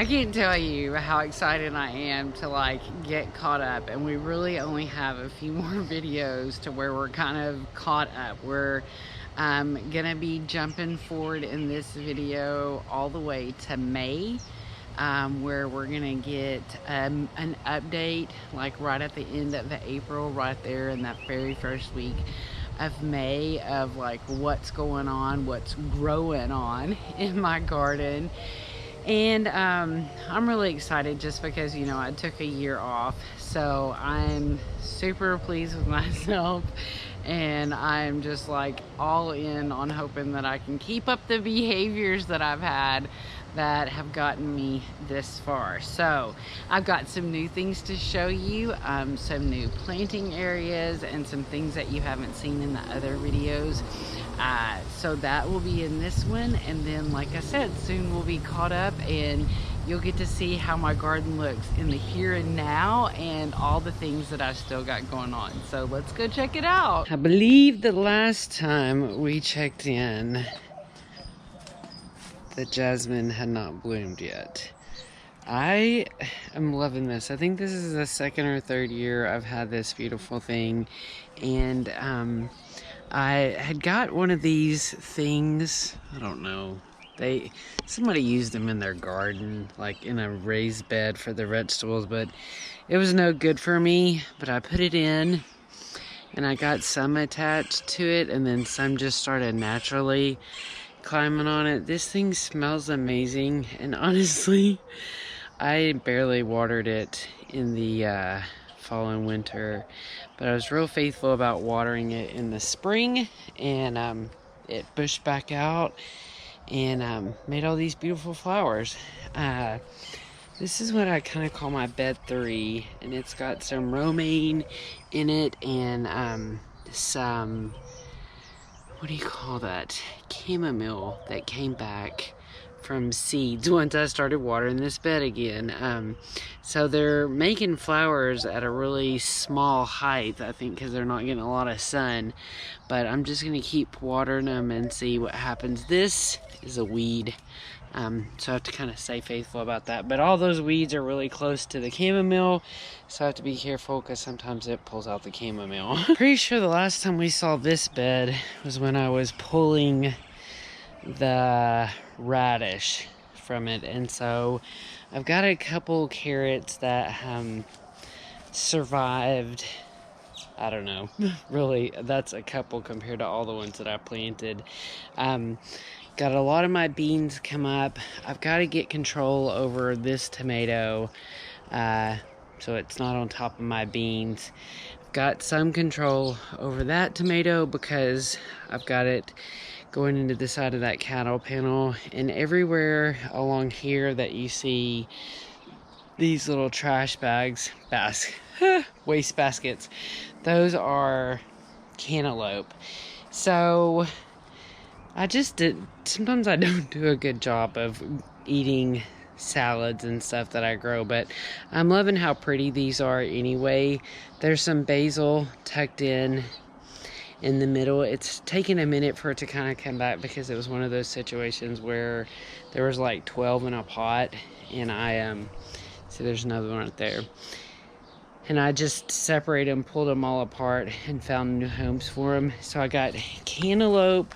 I can't tell you how excited I am to like get caught up, and we really only have a few more videos to where we're kind of caught up. We're gonna be jumping forward in this video all the way to May, where we're gonna get an update like right at the end of the April, right there in that very first week of May, of like what's going on, what's growing on in my garden. And I'm really excited just because, you know, I took a year off, so I'm super pleased with myself, and I'm just like all in on hoping that I can keep up the behaviors that I've had that have gotten me this far. So I've got some new things to show you, some new planting areas and some things that you haven't seen in the other videos. So that will be in this one, and then like I said, soon we'll be caught up and you'll get to see how my garden looks in the here and now and all the things that I've still got going on. So let's go check it out. I believe the last time we checked in, the jasmine had not bloomed yet. I am loving this. I think this is the second or third year I've had this beautiful thing, and I had got one of these things, I don't know, somebody used them in their garden, like in a raised bed for the vegetables, but it was no good for me. But I put it in and I got some attached to it, and then some just started naturally climbing on it. This thing smells amazing, and honestly, I barely watered it in the fall and winter, but I was real faithful about watering it in the spring, and it bushed back out and made all these beautiful flowers. This is what I kind of call my bed 3, and it's got some romaine in it and some, what do you call that, chamomile that came back from seeds once I started watering this bed again. So they're making flowers at a really small height, I think, because they're not getting a lot of sun, but I'm just gonna keep watering them and see what happens. This is a weed, so I have to kind of stay faithful about that, but all those weeds are really close to the chamomile, so I have to be careful because sometimes it pulls out the chamomile. Pretty sure the last time we saw this bed was when I was pulling the radish from it, and so I've got a couple carrots that survived. I don't know, really, that's a couple compared to all the ones that I planted. Got a lot of my beans come up. I've got to get control over this tomato so it's not on top of my beans. Got some control over that tomato because I've got it going into the side of that cattle panel, and everywhere along here that you see these little trash bags, waste baskets, those are cantaloupe. So sometimes I don't do a good job of eating salads and stuff that I grow, but I'm loving how pretty these are anyway. There's some basil tucked in the middle. It's taken a minute for it to kind of come back because it was one of those situations where there was like 12 in a pot, and see, there's another one right there, and I just separated them, pulled them all apart, and found new homes for them. So I got cantaloupe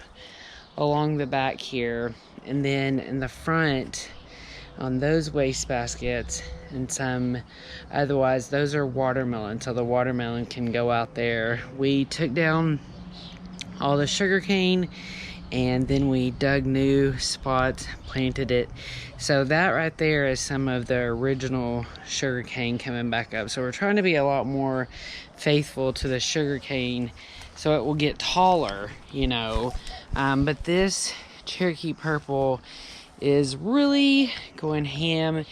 along the back here, and then in the front on those waste baskets, and some, otherwise those are watermelon, so the watermelon can go out there. We took down all the sugar cane, and then we dug new spots, planted it. So that right there is some of the original sugar cane coming back up. So we're trying to be a lot more faithful to the sugar cane so it will get taller, you know. But this Cherokee Purple is really going ham,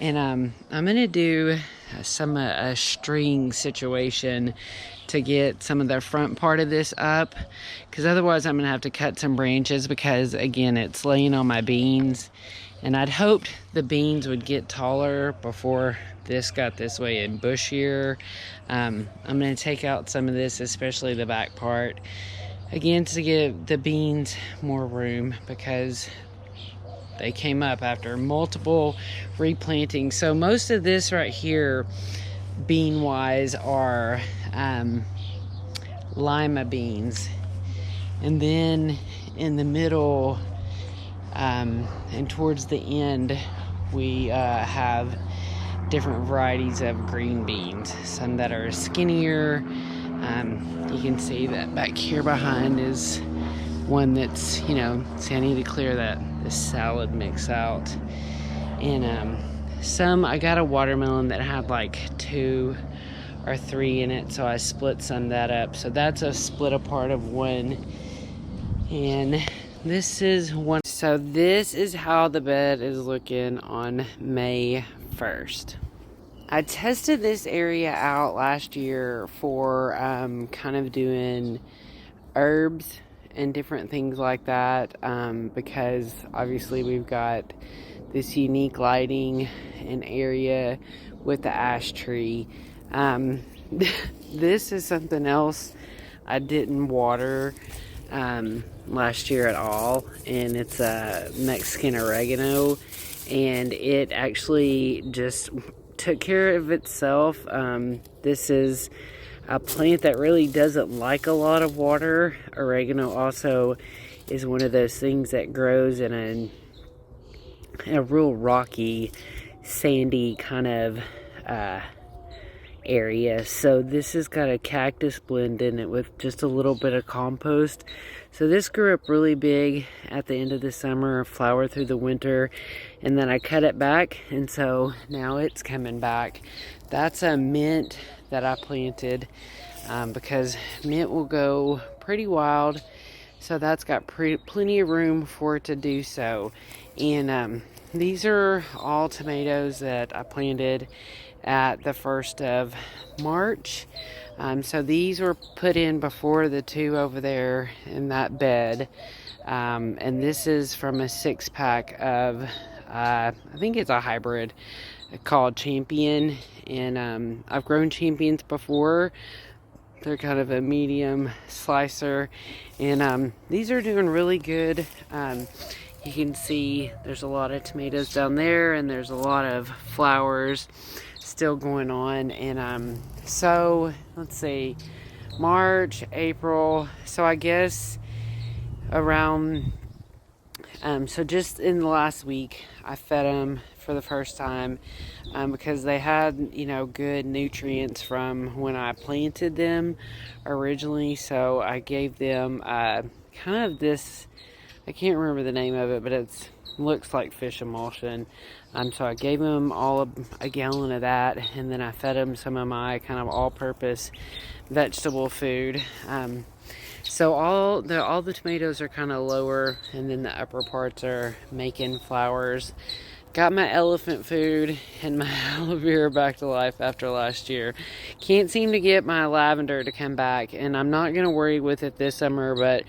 and I'm gonna do a string situation to get some of the front part of this up, because otherwise I'm gonna have to cut some branches, because again, it's laying on my beans, and I'd hoped the beans would get taller before this got this way and bushier. I'm gonna take out some of this, especially the back part, again to give the beans more room, because They came up after multiple replanting. So most of this right here, bean wise, are lima beans. And then in the middle and towards the end, we have different varieties of green beans. Some that are skinnier. You can see that back here behind is one that's, you know, see, I need to clear this salad mix out. And I got a watermelon that had like 2 or 3 in it, so I split some of that up. So that's a split apart of one. And this is one. So this is how the bed is looking on May 1st. I tested this area out last year for kind of doing herbs and different things like that, because obviously we've got this unique lighting and area with the ash tree. This is something else I didn't water last year at all, and it's a Mexican oregano, and it actually just took care of itself. This is a plant that really doesn't like a lot of water. Oregano also is one of those things that grows in a real rocky, sandy kind of area. So this has got a cactus blend in it with just a little bit of compost. So this grew up really big at the end of the summer, flowered through the winter, and then I cut it back, and so now it's coming back. That's a mint that I planted because mint will go pretty wild, so that's got plenty of room for it to do so. And these are all tomatoes that I planted at the 1st of March. So these were put in before the 2 over there in that bed. And this is from a 6-pack of, I think it's a hybrid called Champion. And I've grown Champions before. They're kind of a medium slicer. And these are doing really good. You can see there's a lot of tomatoes down there, and there's a lot of flowers still going on. And so let's see, March, April, so I guess around so just in the last week I fed them for the first time because they had, you know, good nutrients from when I planted them originally. So I gave them kind of this, I can't remember the name of it, but it looks like fish emulsion. So I gave them all a gallon of that, and then I fed them some of my kind of all-purpose vegetable food. So all the tomatoes are kind of lower, and then the upper parts are making flowers. Got my elephant food and my aloe vera back to life after last year. Can't seem to get my lavender to come back, and I'm not going to worry with it this summer, but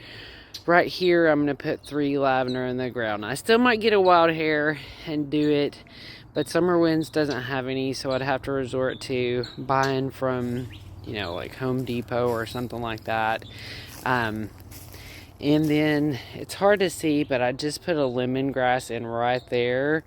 right here I'm going to put 3 lavender in the ground. I still might get a wild hair and do it, but Summer Winds doesn't have any, so I'd have to resort to buying from, you know, like Home Depot or something like that. And then it's hard to see, but I just put a lemongrass in right there.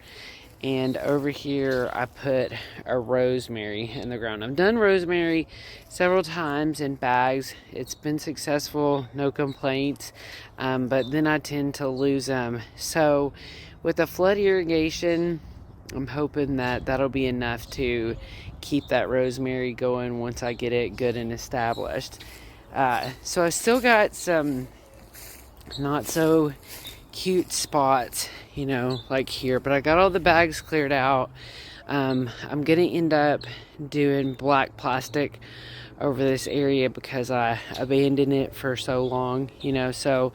And over here, I put a rosemary in the ground. I've done rosemary several times in bags. It's been successful, no complaints. But then I tend to lose them. So with the flood irrigation, I'm hoping that that'll be enough to keep that rosemary going once I get it good and established. So I still got some not so cute spots, you know, like here, but I got all the bags cleared out. I'm gonna end up doing black plastic over this area because I abandoned it for so long, you know. So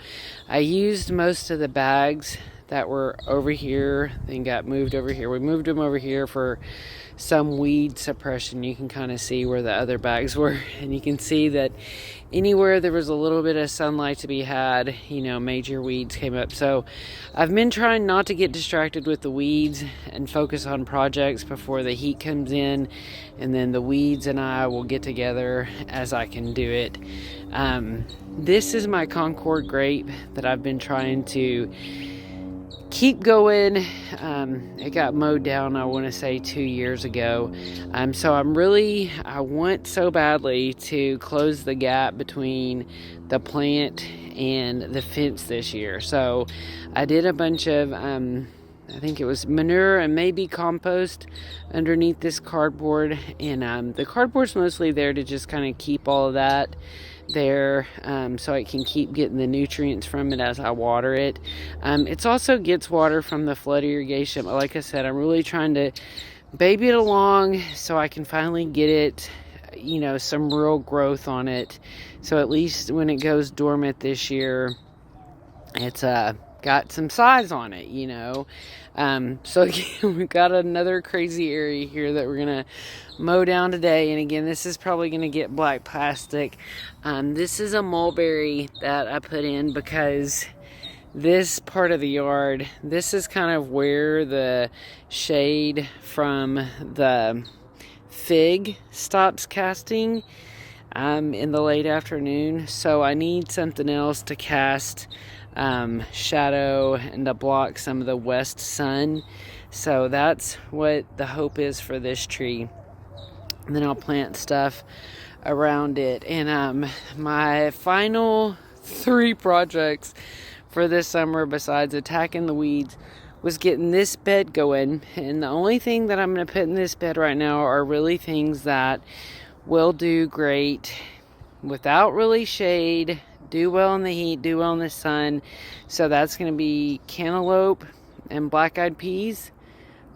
I used most of the bags that were over here, then got moved over here. We moved them over here for some weed suppression. You can kind of see where the other bags were, and you can see that anywhere there was a little bit of sunlight to be had, you know, major weeds came up. So I've been trying not to get distracted with the weeds and focus on projects before the heat comes in, and then the weeds and I will get together as I can do it. This is my Concord grape that I've been trying to keep going. It got mowed down, I want to say 2 years ago. So I want so badly to close the gap between the plant and the fence this year. So I did a bunch of, I think it was manure and maybe compost underneath this cardboard. And the cardboard's mostly there to just kind of keep all of that there, so I can keep getting the nutrients from it as I water it. It also gets water from the flood irrigation, but like I said, I'm really trying to baby it along so I can finally get it, some real growth on it, so at least when it goes dormant this year, it's got some size on it, So again, we've got another crazy area here that we're gonna mow down today. And again, this is probably gonna get black plastic. This is a mulberry that I put in because this part of the yard, this is kind of where the shade from the fig stops casting in the late afternoon. So I need something else to cast shadow and to block some of the west sun. So that's what the hope is for this tree. And then I'll plant stuff around it. And my final 3 projects for this summer, besides attacking the weeds, was getting this bed going. And the only thing that I'm going to put in this bed right now are really things that will do great without really shade, do well in the heat, do well in the sun. So that's going to be cantaloupe and black-eyed peas,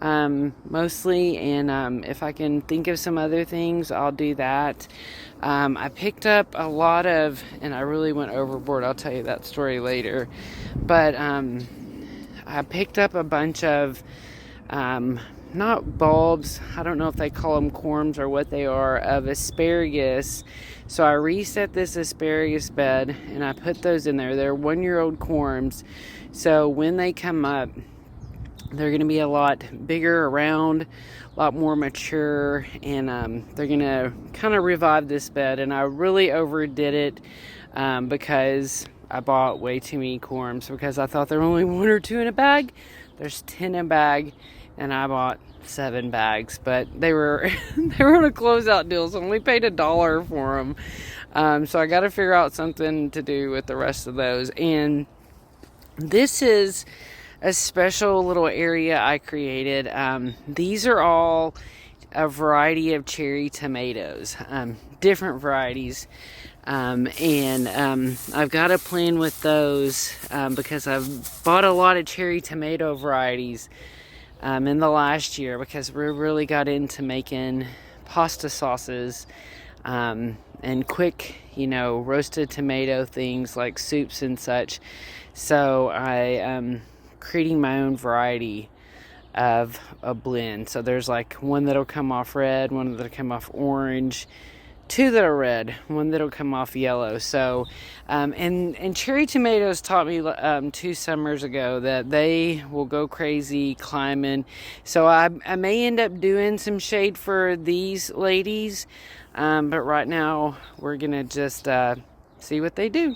mostly. And if I can think of some other things, I'll do that. I picked up a lot of, and I really went overboard, I'll tell you that story later. But I picked up a bunch of, not bulbs, I don't know if they call them corms or what they are, of asparagus. So I reset this asparagus bed and I put those in there. They're 1-year-old corms. So when they come up, they're going to be a lot bigger around, a lot more mature, and they're going to kind of revive this bed. And I really overdid it because I bought way too many corms, because I thought there were only 1 or 2 in a bag. There's 10 in a bag, and I bought 7 bags, but they were on a closeout deal, so I only paid $1 for them. So I got to figure out something to do with the rest of those. And this is a special little area I created. These are all a variety of cherry tomatoes, different varieties. And I've got a plan with those because I've bought a lot of cherry tomato varieties in the last year, because we really got into making pasta sauces and quick, roasted tomato things like soups and such. So I am creating my own variety of a blend. So there's like one that'll come off red, one that'll come off orange, 2 that are red, 1 that'll come off yellow. So and cherry tomatoes taught me 2 summers ago that they will go crazy climbing. So I may end up doing some shade for these ladies, but right now we're gonna just see what they do.